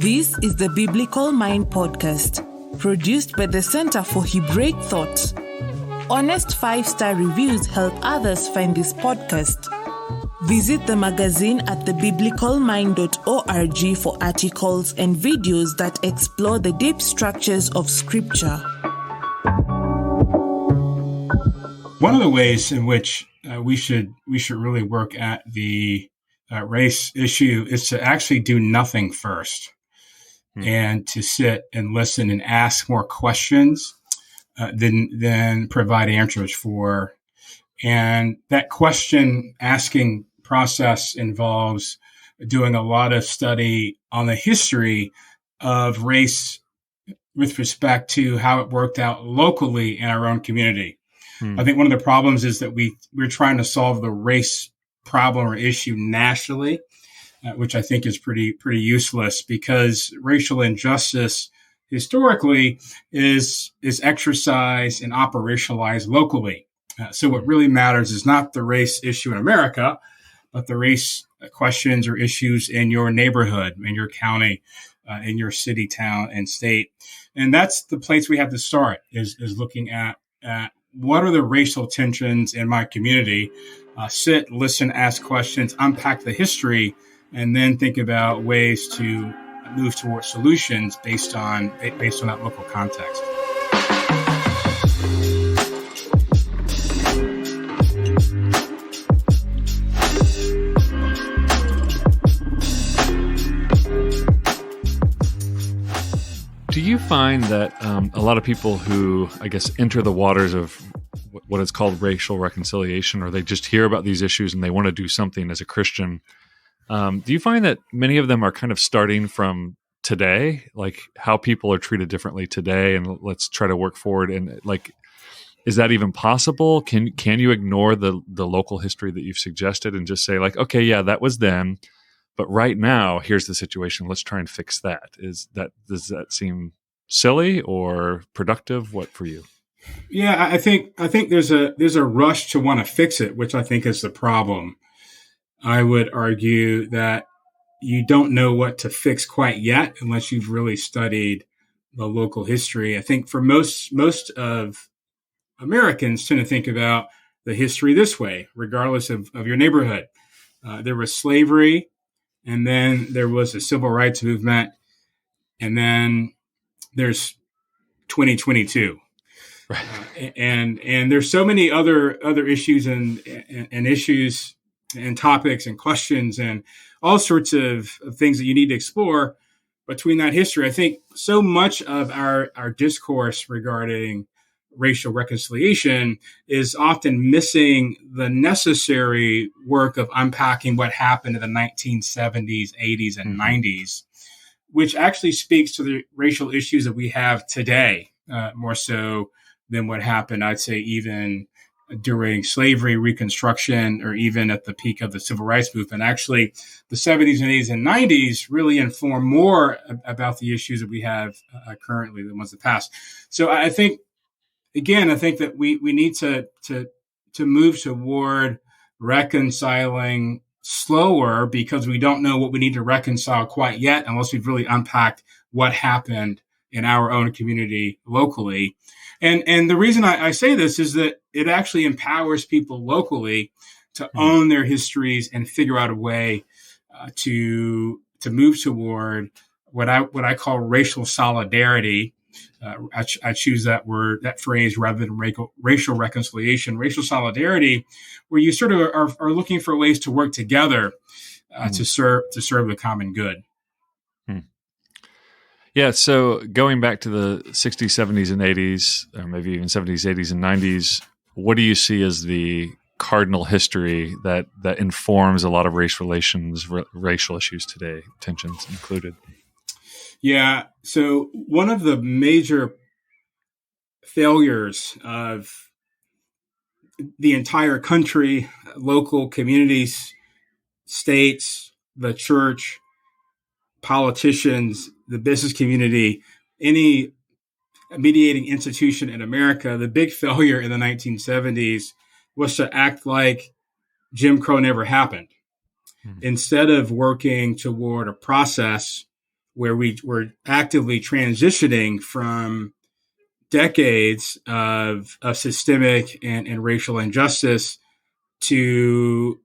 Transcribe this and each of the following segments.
This is the Biblical Mind Podcast, produced by the Center for Hebraic Thought. Honest 5-star reviews help others find this podcast. Visit the magazine at thebiblicalmind.org for articles and videos that explore the deep structures of Scripture. One of the ways in which we should really work at the race issue is to actually do nothing first, and to sit and listen and ask more questions than provide answers for. And that question asking process involves doing a lot of study on the history of race with respect to how it worked out locally in our own community. I think one of the problems is that we're trying to solve the race problem or issue nationally, which I think is pretty useless, because racial injustice historically is exercised and operationalized locally. So what really matters is not the race issue in America, but the race questions or issues in your neighborhood, in your county, in your city, town, and state. And that's the place we have to start, is looking at what are the racial tensions in my community. Sit, listen, ask questions, unpack the history, and then think about ways to move towards solutions based on that local context. Do you find that a lot of people who, I guess, enter the waters of what is called racial reconciliation, or they just hear about these issues and they want to do something as a Christian, do you find that many of them are kind of starting from today, like how people are treated differently today, and let's try to work forward? And like, is that even possible? Can you ignore the local history that you've suggested and just say like, okay, yeah, that was then, but right now here's the situation. Let's try and fix that. Does that seem silly or productive? What for you? Yeah, I think there's a rush to want to fix it, which I think is the problem. I would argue that you don't know what to fix quite yet unless you've really studied the local history. I think for most of Americans tend to think about the history this way, regardless of your neighborhood. There was slavery, and then there was a civil rights movement, and then there's 2022. Right. And there's so many other issues and issues and topics and questions and all sorts of things that you need to explore between that history. I think so much of our discourse regarding racial reconciliation is often missing the necessary work of unpacking what happened in the 1970s, 80s, and 90s, which actually speaks to the racial issues that we have today, more so than what happened, I'd say, even during slavery, Reconstruction, or even at the peak of the Civil Rights Movement. Actually, the 70s and 80s and 90s really inform more about the issues that we have currently than ones in the past. So I think that we need to move toward reconciling slower, because we don't know what we need to reconcile quite yet unless we've really unpacked what happened in our own community locally. And the reason I say this is that it actually empowers people locally to own their histories and figure out a way to move toward what I call racial solidarity. I choose that phrase rather than racial reconciliation. Racial solidarity, where you sort of are looking for ways to work together to serve the common good. Yeah, so going back to the 60s, 70s, and 80s, or maybe even 70s, 80s, and 90s, what do you see as the cardinal history that informs a lot of race relations, racial issues today, tensions included? Yeah, so one of the major failures of the entire country, local communities, states, the church, politicians, the business community, any mediating institution in America, the big failure in the 1970s was to act like Jim Crow never happened. Instead of working toward a process where we were actively transitioning from decades of systemic and racial injustice to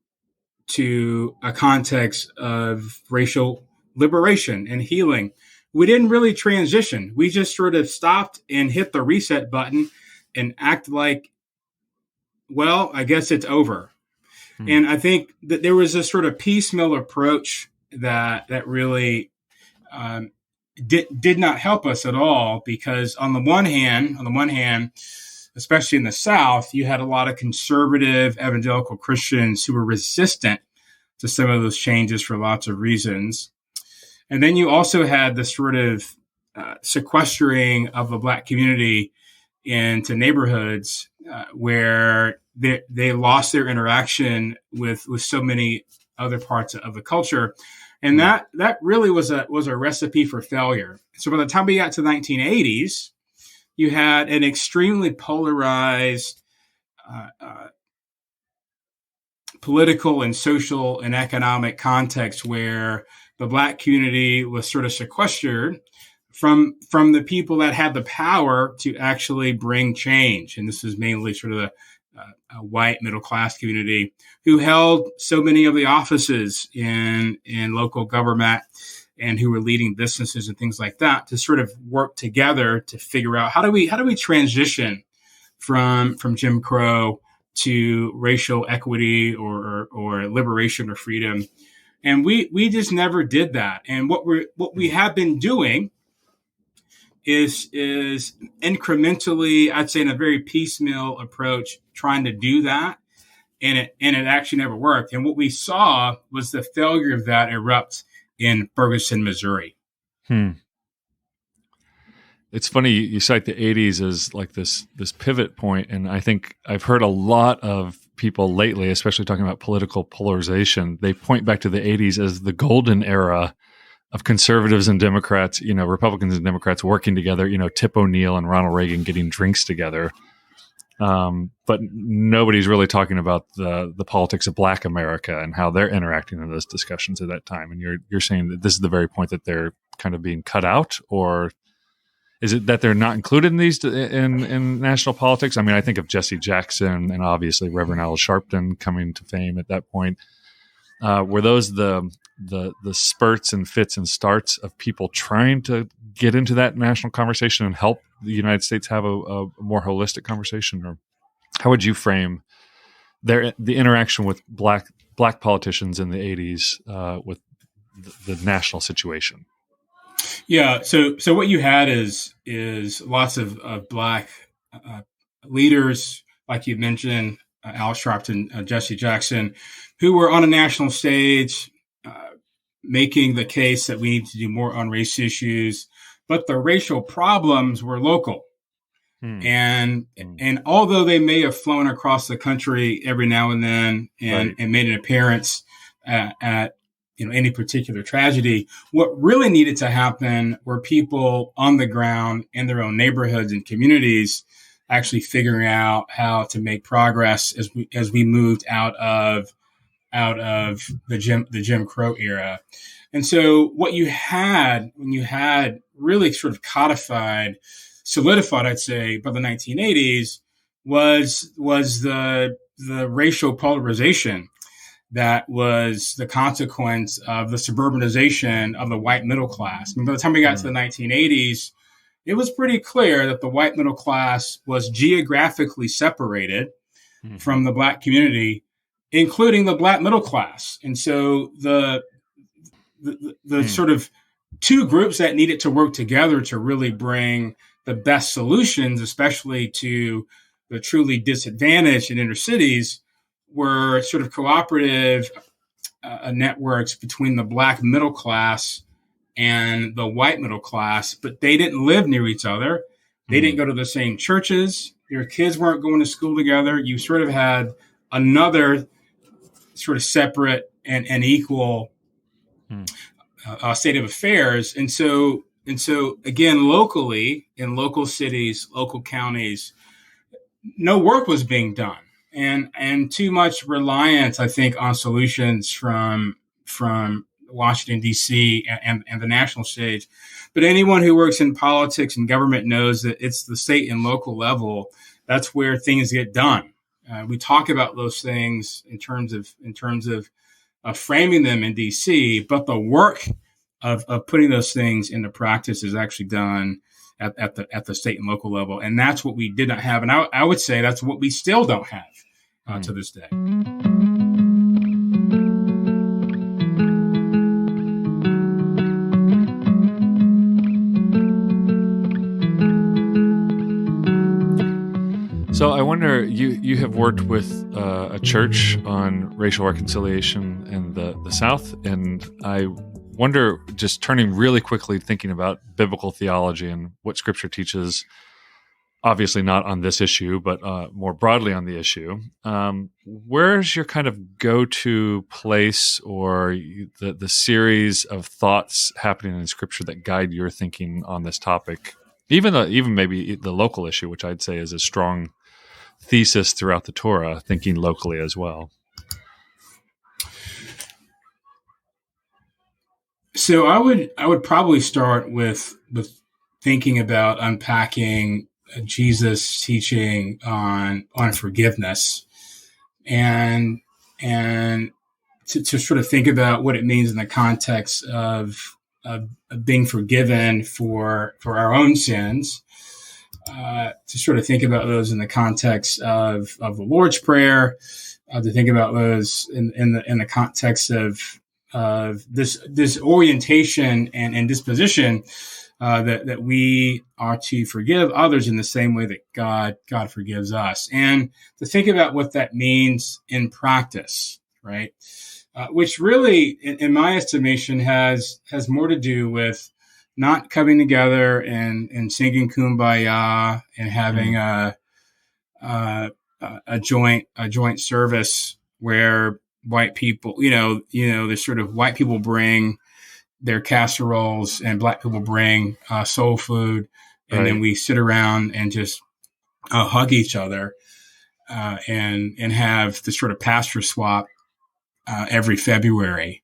a context of racial liberation and healing. We didn't really transition. We just sort of stopped and hit the reset button and act like, well, I guess it's over. And I think that there was a sort of piecemeal approach that really did not help us at all, because on the one hand, especially in the South, you had a lot of conservative evangelical Christians who were resistant to some of those changes for lots of reasons. And then you also had the sort of sequestering of the Black community into neighborhoods where they lost their interaction with so many other parts of the culture. And that really was a recipe for failure. So by the time we got to the 1980s, you had an extremely polarized political and social and economic context where the Black community was sort of sequestered from the people that had the power to actually bring change. And this is mainly sort of a white middle class community who held so many of the offices in local government and who were leading businesses and things like that, to sort of work together to figure out how do we transition from Jim Crow to racial equity or liberation or freedom. And we just never did that. And what we have been doing is incrementally, I'd say in a very piecemeal approach, trying to do that. And it actually never worked. And what we saw was the failure of that erupt in Ferguson, Missouri. It's funny you cite the 80s as like this pivot point, and I think I've heard a lot of people lately, especially talking about political polarization, they point back to the 80s as the golden era of conservatives and Democrats, Republicans and Democrats working together, Tip O'Neill and Ronald Reagan getting drinks together. But nobody's really talking about the politics of Black America and how they're interacting in those discussions at that time. And you're saying that this is the very point that they're kind of being cut out, or is it that they're not included in these in national politics? I mean, I think of Jesse Jackson and obviously Reverend Al Sharpton coming to fame at that point. Were those the spurts and fits and starts of people trying to get into that national conversation and help the United States have a more holistic conversation? Or how would you frame the interaction with black politicians in the 80s with the national situation? Yeah. So what you had is lots of Black leaders, like you mentioned, Al Sharpton, Jesse Jackson, who were on a national stage making the case that we need to do more on race issues, but the racial problems were local. And although they may have flown across the country every now and then and made an appearance at any particular tragedy, what really needed to happen were people on the ground in their own neighborhoods and communities actually figuring out how to make progress as we moved out of the Jim Crow era. And so what you had when you had really sort of solidified, I'd say, by the 1980s was the racial polarization that was the consequence of the suburbanization of the white middle class. I mean, by the time we got to the 1980s, it was pretty clear that the white middle class was geographically separated from the Black community, including the Black middle class. And so the sort of two groups that needed to work together to really bring the best solutions, especially to the truly disadvantaged in inner cities, were sort of cooperative networks between the Black middle class and the white middle class, but they didn't live near each other. They didn't go to the same churches. Their kids weren't going to school together. You sort of had another sort of separate and equal state of affairs. And so again, locally, in local cities, local counties, no work was being done. And too much reliance, I think, on solutions from Washington, D.C. and the national stage. But anyone who works in politics and government knows that it's the state and local level. That's where things get done. We talk about those things in terms of framing them in D.C., but the work of putting those things into practice is actually done at the state and local level. And that's what we did not have. And I would say that's what we still don't have to this day. So I wonder, you have worked with a church on racial reconciliation in the South, and I wonder, just turning really quickly, thinking about biblical theology and what Scripture teaches, obviously not on this issue, but more broadly on the issue. Where's your kind of go-to place or the series of thoughts happening in Scripture that guide your thinking on this topic? Even maybe the local issue, which I'd say is a strong thesis throughout the Torah, thinking locally as well. So I would probably start with thinking about unpacking Jesus' teaching on forgiveness, and to sort of think about what it means in the context of being forgiven for our own sins. To sort of think about those in the context of the Lord's Prayer, to think about those in the context of this orientation and disposition that we are to forgive others in the same way that God forgives us, and to think about what that means in practice, right? Which really, in my estimation, has more to do with not coming together and singing Kumbaya and having a joint service where white people, there's sort of white people bring their casseroles and black people bring soul food, and then we sit around and just hug each other and have this sort of pastor swap every February,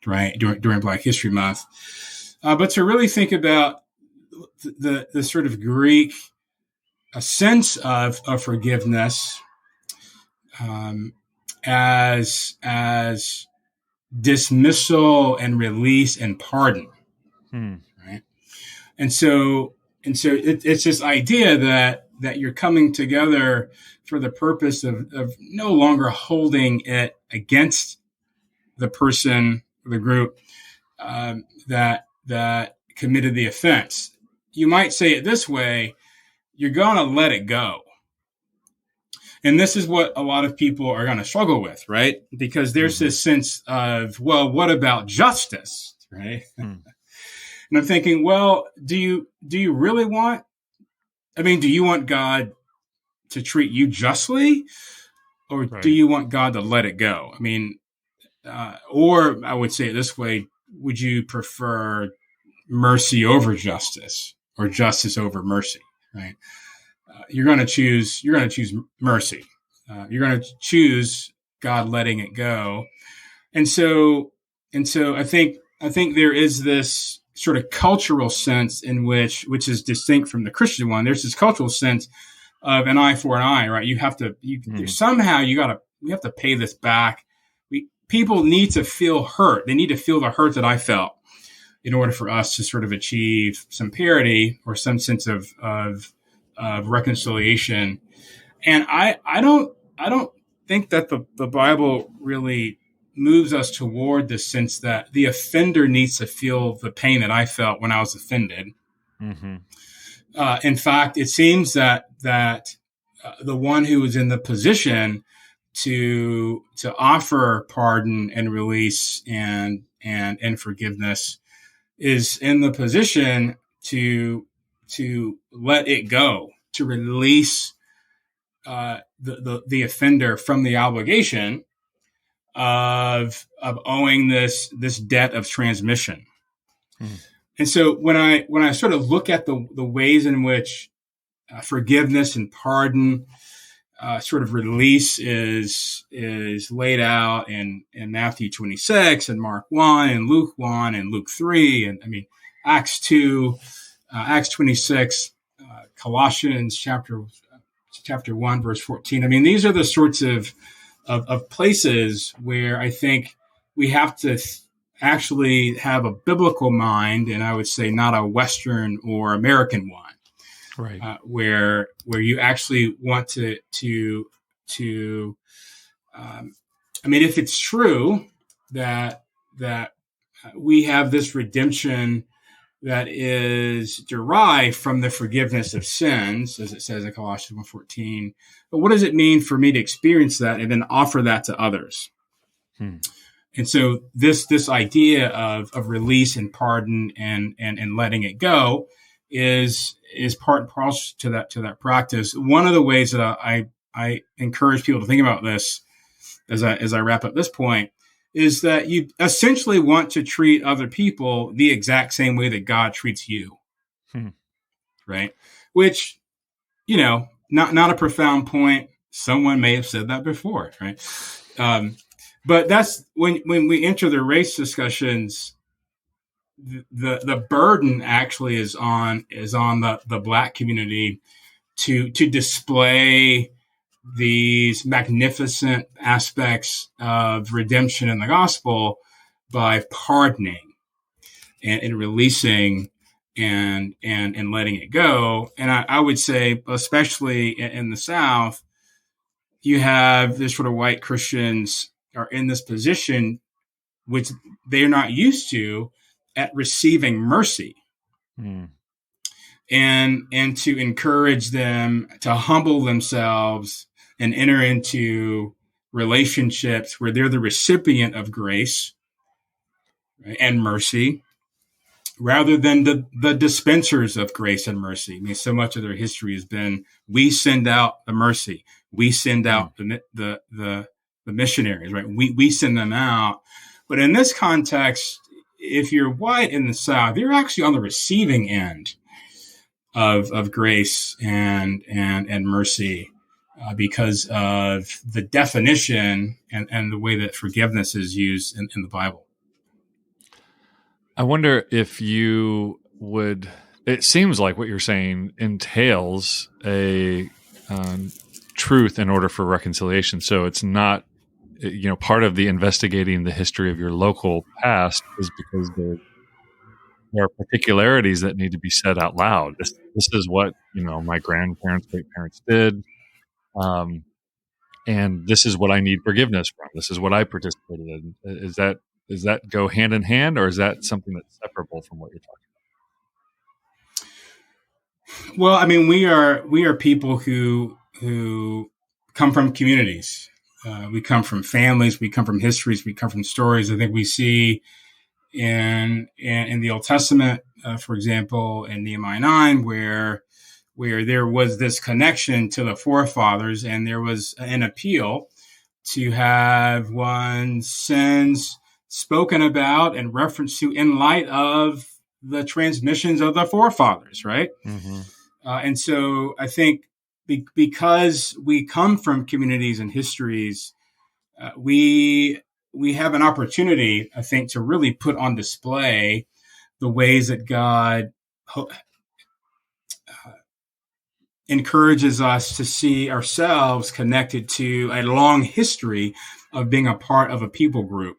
right, during Black History Month. But to really think about the sort of Greek sense of forgiveness as dismissal and release and pardon, right? And so it's this idea that you're coming together for the purpose of no longer holding it against the person or the group that committed the offense. You might say it this way: you're going to let it go. And this is what a lot of people are going to struggle with, right? Because there's this sense of, well, what about justice, right? And I'm thinking, well, do you really want, do you want God to treat you justly, or do you want God to let it go? Or I would say it this way: would you prefer mercy over justice, or justice over mercy, right? You're going to choose mercy. You're going to choose God letting it go. And so I think there is this sort of cultural sense in which is distinct from the Christian one. There's this cultural sense of an eye for an eye, right? You have to, somehow we have to pay this back. People need to feel hurt. They need to feel the hurt that I felt in order for us to sort of achieve some parity or some sense of reconciliation. And I don't think that the Bible really moves us toward the sense that the offender needs to feel the pain that I felt when I was offended. In fact, it seems that the one who is in the position to offer pardon and release and forgiveness is in the position to let it go, to release the offender from the obligation of owing this debt of transmission. And so when I sort of look at the ways in which forgiveness and pardon sort of release is laid out in Matthew 26 and Mark 1 and Luke 1 and Luke 3 and Acts 2, Acts 26, Colossians chapter 1 verse 14. These are the sorts of places where I think we have to actually have a biblical mind, and I would say not a Western or American one. Right. Where you actually want to if it's true that we have this redemption that is derived from the forgiveness of sins, as it says in Colossians 1:14, but what does it mean for me to experience that and then offer that to others? And so this idea of release and pardon and letting it go is part and parcel to that practice. One of the ways that I encourage people to think about this as I wrap up this point is that you essentially want to treat other people the exact same way that God treats you. Right? Which, not a profound point. Someone may have said that before, right? But that's when we enter the race discussions, the burden actually is on the Black community to display these magnificent aspects of redemption in the gospel by pardoning and releasing and letting it go. And I would say, especially in the South, you have this sort of white Christians are in this position which they're not used to at receiving mercy. And to encourage them to humble themselves and enter into relationships where they're the recipient of grace, right, and mercy, rather than the dispensers of grace and mercy. So much of their history has been, we send out the mercy, we send out the missionaries, right? We send them out. But in this context, if you're white in the South, you're actually on the receiving end of grace and mercy because of the definition and the way that forgiveness is used in the Bible. I wonder if you would. It seems like what you're saying entails a truth in order for reconciliation. So it's not, part of the investigating the history of your local past is because there are particularities that need to be said out loud. This is what, my grandparents, great parents did. And this is what I need forgiveness from. This is what I participated in. Does that go hand in hand, or is that something that's separable from what you're talking about? Well, we are people who come from communities. We come from families. We come from histories. We come from stories. I think we see in the Old Testament, for example, in Nehemiah 9, where there was this connection to the forefathers, and there was an appeal to have one's sins spoken about and referenced to in light of the transmissions of the forefathers, right? Mm-hmm. And so I think because we come from communities and histories, we have an opportunity, I think, to really put on display the ways that God encourages us to see ourselves connected to a long history of being a part of a people group.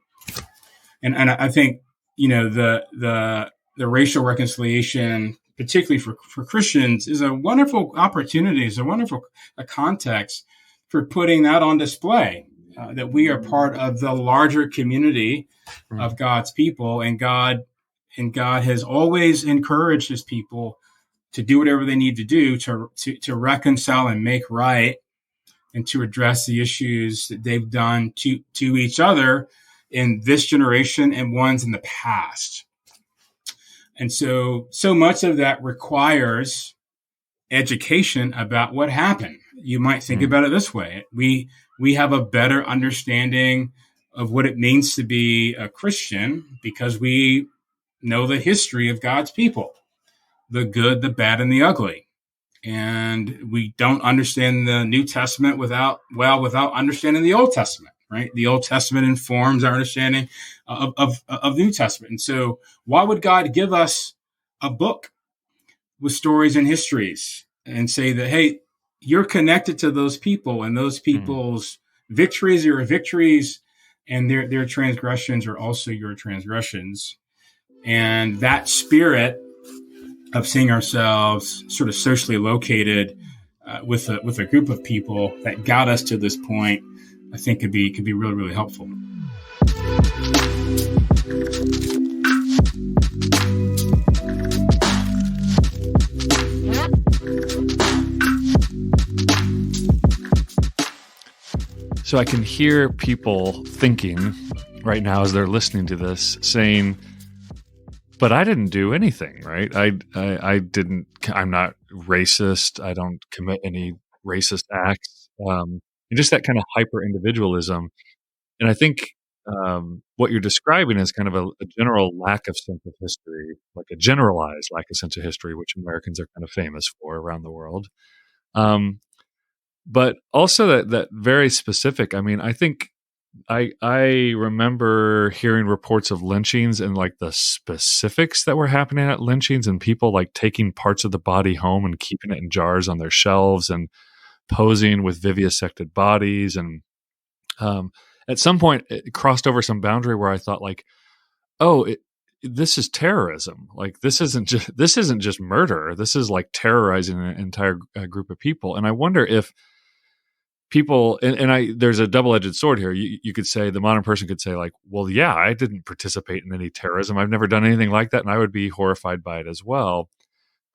And I think, the racial reconciliation, particularly for Christians, is a wonderful opportunity, is a wonderful context for putting that on display, that we are part of the larger community of God's people, and God has always encouraged his people to do whatever they need to do to reconcile and make right, and to address the issues that they've done to each other in this generation and ones in the past. And so much of that requires education about what happened. You might think about it this way. We have a better understanding of what it means to be a Christian because we know the history of God's people, the good, the bad, and the ugly. And we don't understand the New Testament without understanding the Old Testament, right? The Old Testament informs our understanding of the New Testament. And so why would God give us a book with stories and histories and say that, hey, you're connected to those people, and those people's victories are your victories, and their transgressions are also your transgressions. And that spirit of seeing ourselves sort of socially located with a group of people that got us to this point, I think could be really, really helpful. So I can hear people thinking right now as they're listening to this, saying, but I didn't do anything, right? I didn't, I'm not racist. I don't commit any racist acts. And just that kind of hyper individualism. And I think what you're describing is kind of a general lack of sense of history, like a generalized lack of sense of history, which Americans are kind of famous for around the world. But also that very specific. I mean, I think I remember hearing reports of lynchings and like the specifics that were happening at lynchings, and people like taking parts of the body home and keeping it in jars on their shelves and posing with vivisected bodies. And at some point it crossed over some boundary where I thought like, oh, this is terrorism. Like this isn't just murder. This is like terrorizing an entire group of people. And I wonder if people, there's a double-edged sword here. You could say, the modern person could say like, well, yeah, I didn't participate in any terrorism. I've never done anything like that. And I would be horrified by it as well.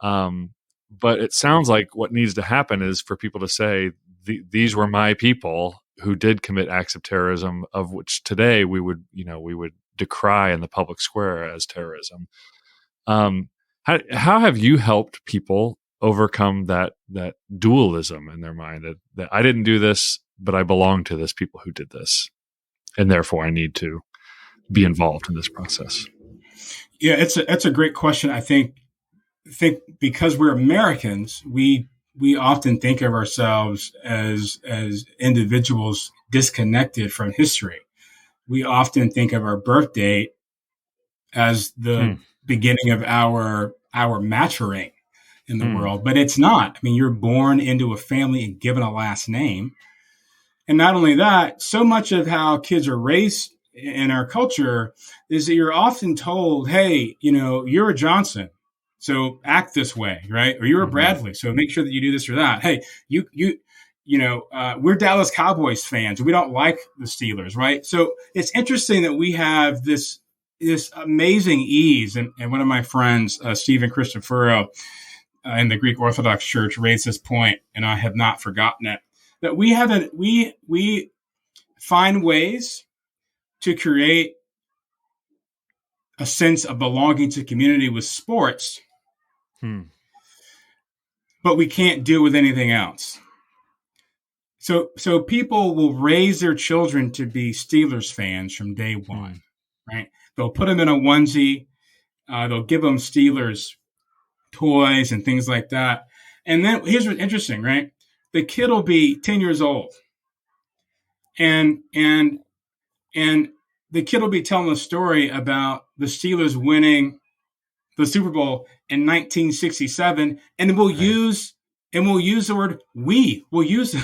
But it sounds like what needs to happen is for people to say, these were my people who did commit acts of terrorism, of which today we would decry in the public square as terrorism. How have you helped people overcome that dualism in their mind, that I didn't do this, but I belong to this people who did this, and therefore I need to be involved in this process? Yeah, it's a great question. I think because we're Americans, we often think of ourselves as individuals disconnected from history. We often think of our birth date as the beginning of our maturing in the world, but it's not. I mean, you're born into a family and given a last name. And not only that, so much of how kids are raised in our culture is that you're often told, hey, you're a Johnson, so act this way, right? Or you're a Bradley, so make sure that you do this or that. Hey, we're Dallas Cowboys fans. We don't like the Steelers, right? So it's interesting that we have this amazing ease. And one of my friends, Stephen Christoforo, in the Greek Orthodox Church, raised this point, and I have not forgotten it, that we find ways to create a sense of belonging to community with sports, but we can't do it with anything else. So people will raise their children to be Steelers fans from day one, right? They'll put them in a onesie. They'll give them Steelers toys and things like that. And then here's what's interesting, right? The kid will be 10 years old, and the kid will be telling a story about the Steelers winning the Super Bowl in 1967, and we'll use the word we. We'll use the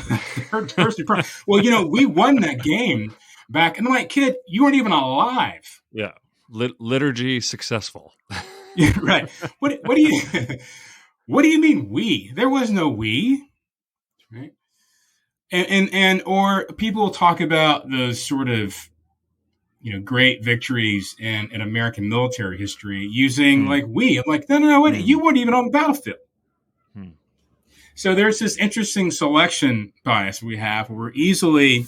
third person pronoun. Well, we won that game back, and I'm like, kid, you weren't even alive. Yeah, liturgy successful. Yeah, right. What do you mean we? There was no we, right? And or people talk about the sort of great victories in American military history using like we. I'm like, no, you weren't even on the battlefield. So there's this interesting selection bias we have, where we're easily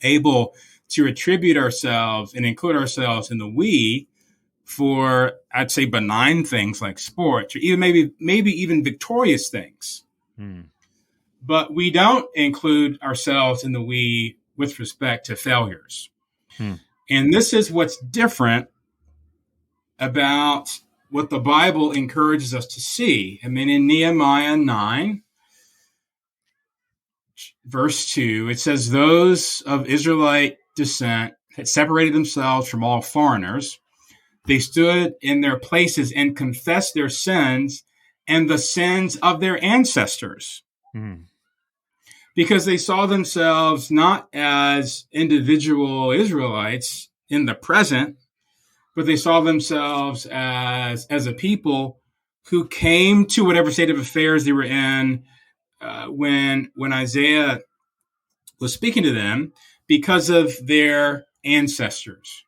able to attribute ourselves and include ourselves in the we for, I'd say, benign things like sports, or even maybe even victorious things. But we don't include ourselves in the we with respect to failures. And this is what's different about what the Bible encourages us to see. I mean, in Nehemiah 9, verse 2, it says, those of Israelite descent had separated themselves from all foreigners. They stood in their places and confessed their sins and the sins of their ancestors. Because they saw themselves not as individual Israelites in the present, but they saw themselves as a people who came to whatever state of affairs they were in when Isaiah was speaking to them because of their ancestors.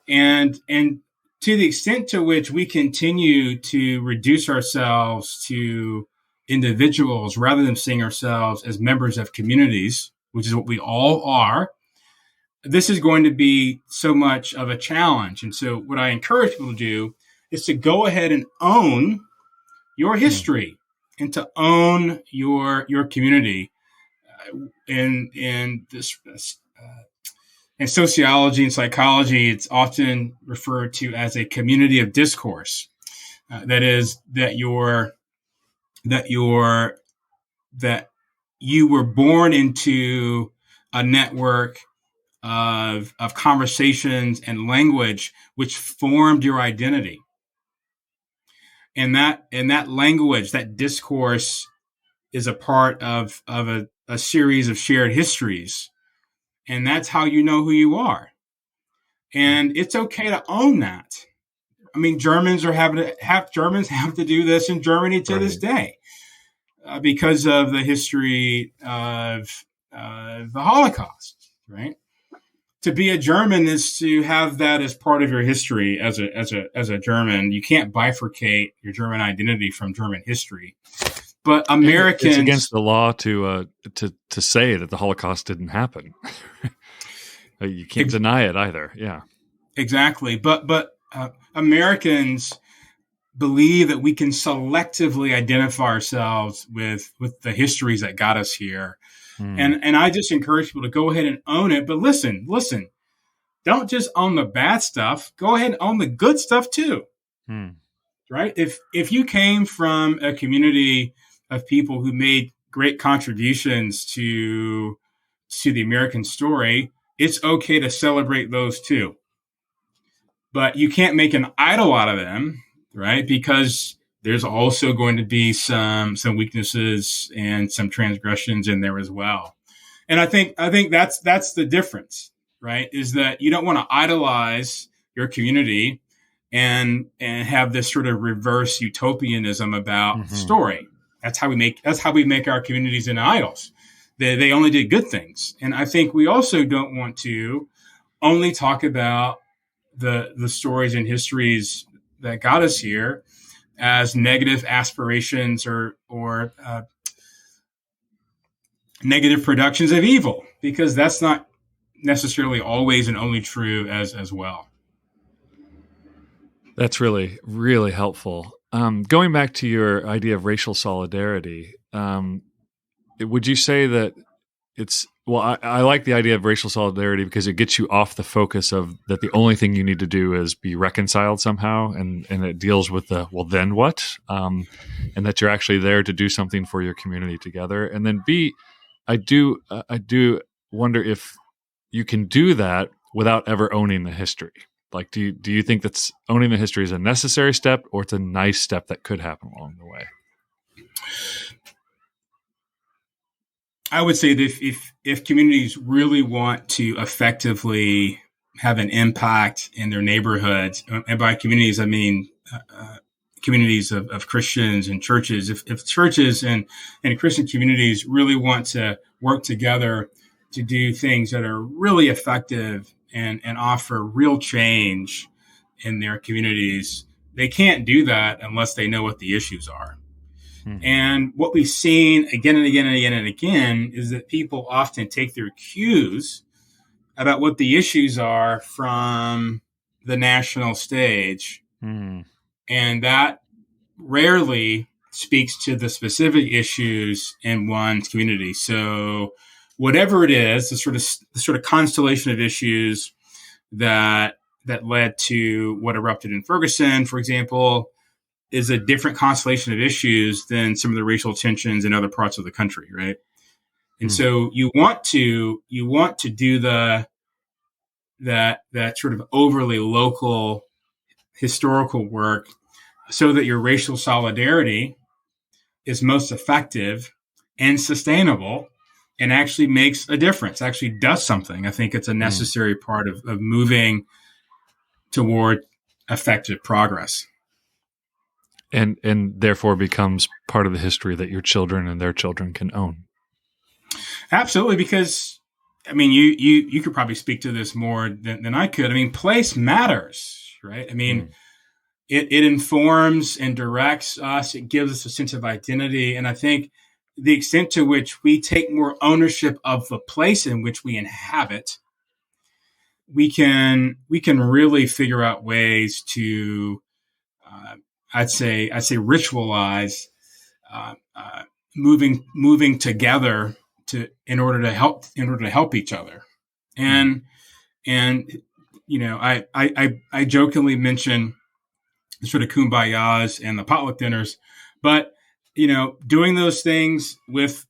And to the extent to which we continue to reduce ourselves to individuals rather than seeing ourselves as members of communities, which is what we all are, this is going to be so much of a challenge. And so what I encourage people to do is to go ahead and own your history and to own your community. In sociology and psychology, it's often referred to as a community of discourse. That is, that you were born into a network of conversations and language which formed your identity. And that language, that discourse, is a part of a series of shared histories. And that's how you know who you are. And it's okay to own that. I mean, Germans have to do this in Germany to this day because of the history of the Holocaust, right? To be a German is to have that as part of your history as a German. You can't bifurcate your German identity from German history. But Americans, it's against the law to say that the Holocaust didn't happen. You can't deny it either. Yeah, exactly. But Americans believe that we can selectively identify ourselves with the histories that got us here. And I just encourage people to go ahead and own it. But listen, don't just own the bad stuff. Go ahead and own the good stuff too. Right? If you came from a community of people who made great contributions to the American story, it's okay to celebrate those too. But you can't make an idol out of them, right? Because there's also going to be some weaknesses and some transgressions in there as well. And I think that's the difference, right? Is that you don't want to idolize your community and have this sort of reverse utopianism about the story. That's how we make our communities into idols. They only did good things. And I think we also don't want to only talk about the stories and histories that got us here as negative aspirations or negative productions of evil, because that's not necessarily always and only true as well. That's really, really helpful. Going back to your idea of racial solidarity, would you say that it's, well, I like the idea of racial solidarity because it gets you off the focus of that the only thing you need to do is be reconciled somehow, and it deals with the, well, then what? And that you're actually there to do something for your community together. And then B, I do wonder if you can do that without ever owning the history. Like, do you think that's owning the history is a necessary step, or it's a nice step that could happen along the way? I would say that if communities really want to effectively have an impact in their neighborhoods, and by communities I mean communities of Christians and churches, if churches and Christian communities really want to work together to do things that are really effective and offer real change in their communities, they can't do that unless they know what the issues are. And what we've seen again and again and again and again is that people often take their cues about what the issues are from the national stage. And that rarely speaks to the specific issues in one's community. So whatever it is, the sort of constellation of issues that that led to what erupted in Ferguson, for example, is a different constellation of issues than some of the racial tensions in other parts of the country, right? And so you want to do that sort of overly local historical work so that your racial solidarity is most effective and sustainable and actually makes a difference, actually does something. I think it's a necessary part of moving toward effective progress. And therefore becomes part of the history that your children and their children can own. Absolutely, because I mean, you could probably speak to this more than I could. I mean, place matters, right? I mean, it informs and directs us. It gives us a sense of identity. And I think the extent to which we take more ownership of the place in which we inhabit, we can really figure out ways to, I'd say ritualize moving together in order to help each other. And you know, I jokingly mention sort of kumbayas and the potluck dinners, but you know, doing those things with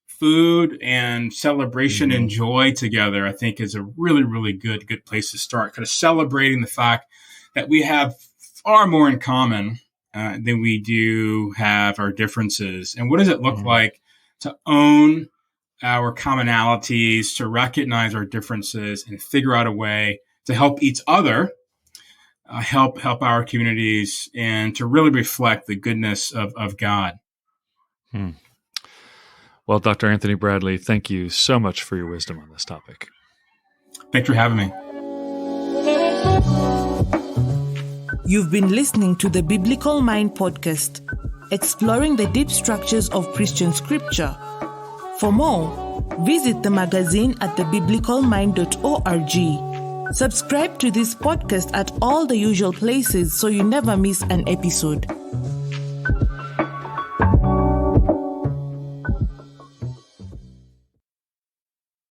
food and celebration and joy together, I think is a really, really good place to start. Kind of celebrating the fact that we have far more in common than we do have our differences. And what does it look like to own our commonalities, to recognize our differences, and figure out a way to help each other, help our communities, and to really reflect the goodness of God. Well, Dr. Anthony Bradley, thank you so much for your wisdom on this topic. Thanks for having me. You've been listening to the Biblical Mind podcast, exploring the deep structures of Christian scripture. For more, visit the magazine at thebiblicalmind.org. Subscribe to this podcast at all the usual places so you never miss an episode.